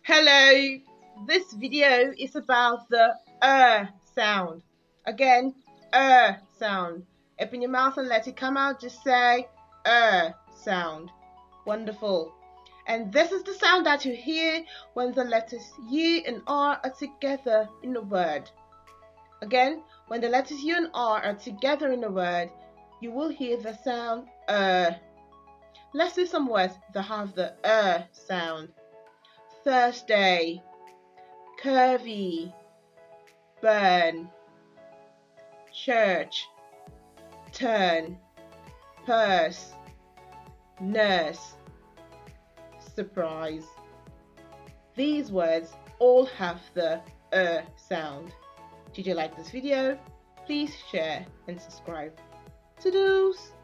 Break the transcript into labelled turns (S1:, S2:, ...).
S1: Hello, this video is about the sound. Again, sound. Open your mouth and let it come out. Just say sound. Wonderful. And this is the sound that you hear when the letters U and R are together in a word. Again, when the letters U and R are together in a word, you will hear the sound Let's do some words that have the sound. Thursday, curvy, burn, church, turn, purse, nurse, surprise. These words all have the sound. Did you like this video? Please share and subscribe. Toodles!